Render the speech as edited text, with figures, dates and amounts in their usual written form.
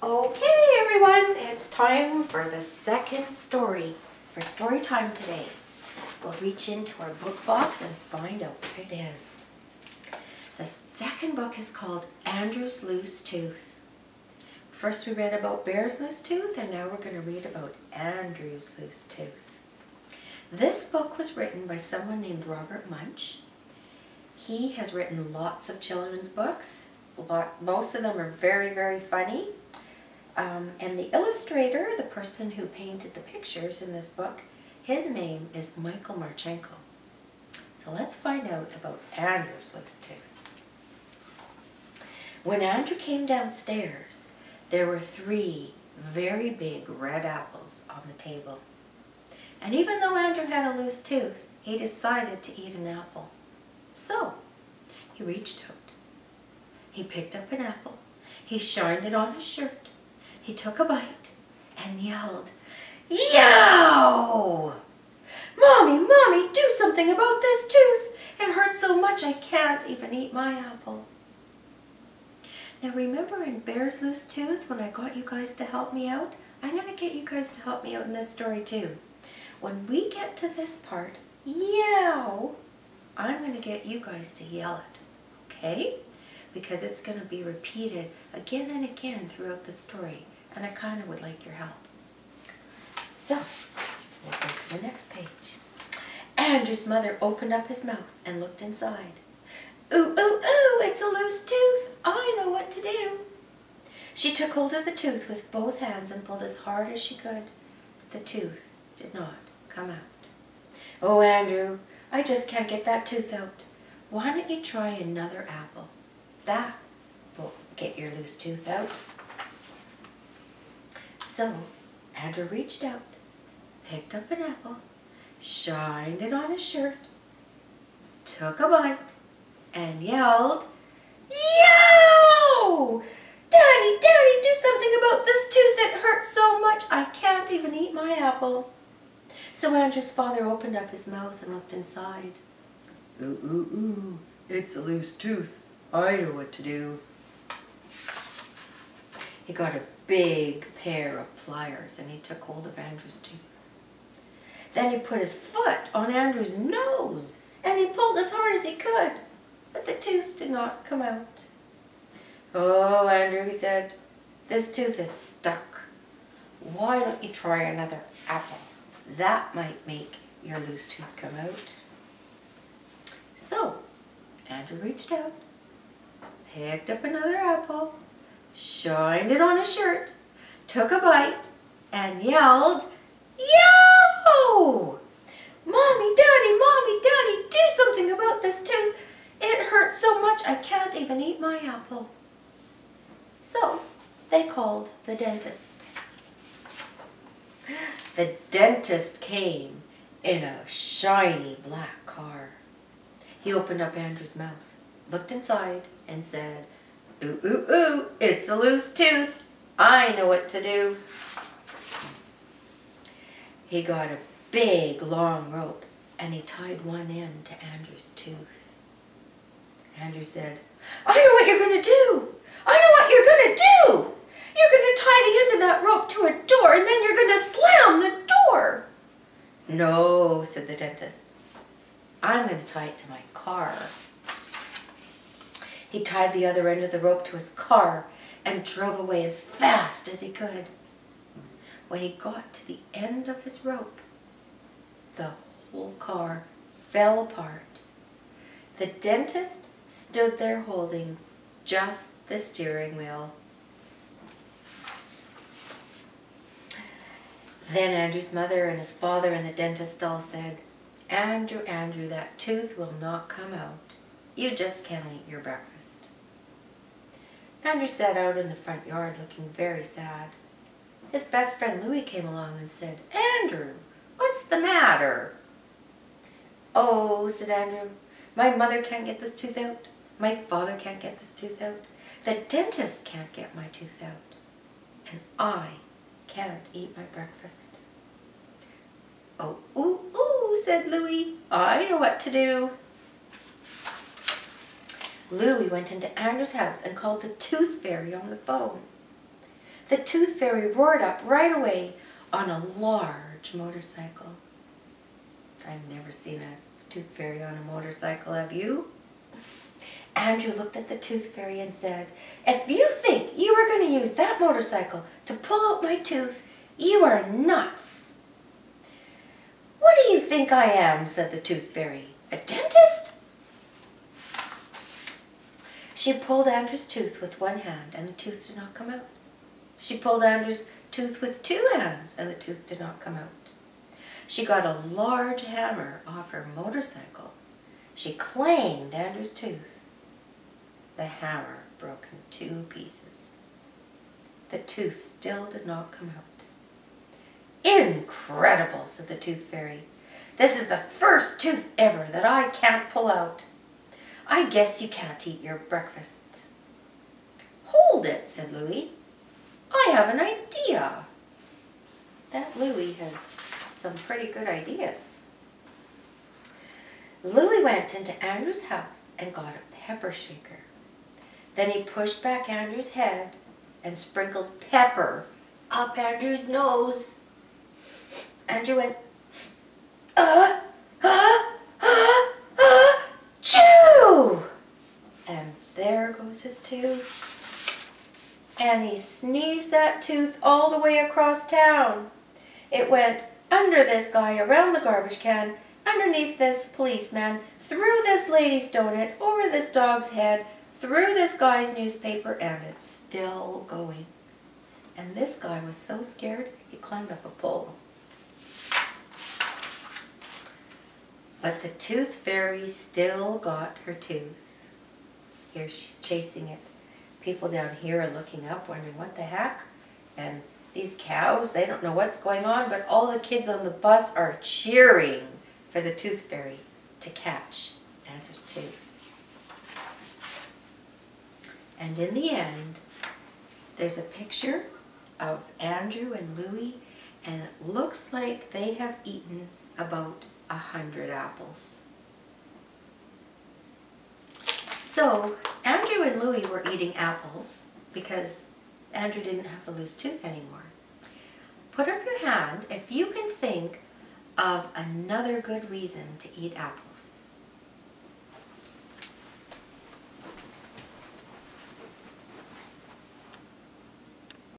Okay, everyone, it's time for the second story for story time today. We'll reach into our book box and find out what it is. The second book is called Andrew's Loose Tooth. First we read about Bear's loose tooth, and now we're going to read about Andrew's loose tooth. This book was written by someone named Robert Munsch. He has written lots of children's books. Most of them are very, very funny. And the illustrator, the person who painted the pictures in this book, his name is Michael Marchenko. So let's find out about Andrew's loose tooth. When Andrew came downstairs, there were 3 very big red apples on the table. And even though Andrew had a loose tooth, he decided to eat an apple. So he reached out. He picked up an apple. He shined it on his shirt. He took a bite and yelled, "Yow! Mommy, do something about this tooth. It hurts so much I can't even eat my apple." Now remember in Bear's Loose Tooth when I got you guys to help me out? I'm going to get you guys to help me out in this story too. When we get to this part, yow, I'm going to get you guys to yell it, okay? Because it's going to be repeated again and again throughout the story. And I kind of would like your help. So, we'll go to the next page. Andrew's mother opened up his mouth and looked inside. "Ooh, ooh, ooh, it's a loose tooth. I know what to do." She took hold of the tooth with both hands and pulled as hard as she could. But the tooth did not come out. "Oh, Andrew, I just can't get that tooth out. Why don't you try another apple? That will get your loose tooth out." So, Andrew reached out, picked up an apple, shined it on his shirt, took a bite, and yelled, "Yow! Daddy, do something about this tooth. It hurts so much I can't even eat my apple." So Andrew's father opened up his mouth and looked inside. "Ooh, ooh, ooh, it's a loose tooth. I know what to do." He got a big pair of pliers and he took hold of Andrew's tooth. Then he put his foot on Andrew's nose and he pulled as hard as he could, but the tooth did not come out. "Oh, Andrew," he said, "this tooth is stuck. Why don't you try another apple? That might make your loose tooth come out." So, Andrew reached out, picked up another apple, shined it on his shirt, took a bite, and yelled, "Yow! Mommy, Daddy, do something about this tooth. It hurts so much I can't even eat my apple." So they called the dentist. The dentist came in a shiny black car. He opened up Andrew's mouth, looked inside, and said, "Ooh, ooh, ooh, it's a loose tooth. I know what to do." He got a big long rope and he tied one end to Andrew's tooth. Andrew said, "I know what you're going to do. I know what you're going to do. You're going to tie the end of that rope to a door and then you're going to slam the door." "No," said the dentist. "I'm going to tie it to my car." He tied the other end of the rope to his car and drove away as fast as he could. When he got to the end of his rope, the whole car fell apart. The dentist stood there holding just the steering wheel. Then Andrew's mother and his father and the dentist all said, Andrew, that tooth will not come out. You just can't eat your breakfast." Andrew sat out in the front yard looking very sad. His best friend Louie came along and said, "Andrew, what's the matter?" "Oh," said Andrew, "my mother can't get this tooth out. My father can't get this tooth out. The dentist can't get my tooth out. And I can't eat my breakfast." "Oh, ooh, ooh," said Louie, "I know what to do." Louie went into Andrew's house and called the tooth fairy on the phone. The Tooth Fairy roared up right away on a large motorcycle. I've never seen a Tooth Fairy on a motorcycle, have you? Andrew looked at the Tooth Fairy and said, "If you think you are going to use that motorcycle to pull out my tooth, you are nuts." "What do you think I am?" said the Tooth Fairy. "A dentist?" She pulled Andrew's tooth with one hand and the tooth did not come out. She pulled Andrew's tooth with two hands and the tooth did not come out. She got a large hammer off her motorcycle. She clanged Andrew's tooth. The hammer broke in 2 pieces. The tooth still did not come out. "Incredible," said the Tooth Fairy. "This is the first tooth ever that I can't pull out. I guess you can't eat your breakfast." "Hold it," said Louie. "I have an idea." That Louie has some pretty good ideas. Louie went into Andrew's house and got a pepper shaker. Then he pushed back Andrew's head and sprinkled pepper up Andrew's nose. Andrew went, chew! And there goes his tooth. And he sneezed that tooth all the way across town. It went under this guy, around the garbage can, underneath this policeman, through this lady's donut, over this dog's head, through this guy's newspaper, and it's still going. And this guy was so scared, he climbed up a pole. But the Tooth Fairy still got her tooth. Here she's chasing it. People down here are looking up, wondering what the heck. And these cows, they don't know what's going on, but all the kids on the bus are cheering for the Tooth Fairy to catch Andrew's tooth. And in the end, there's a picture of Andrew and Louie, and it looks like they have eaten about 100 apples. So Andrew and Louie were eating apples because Andrew didn't have a loose tooth anymore. Put up your hand if you can think of another good reason to eat apples.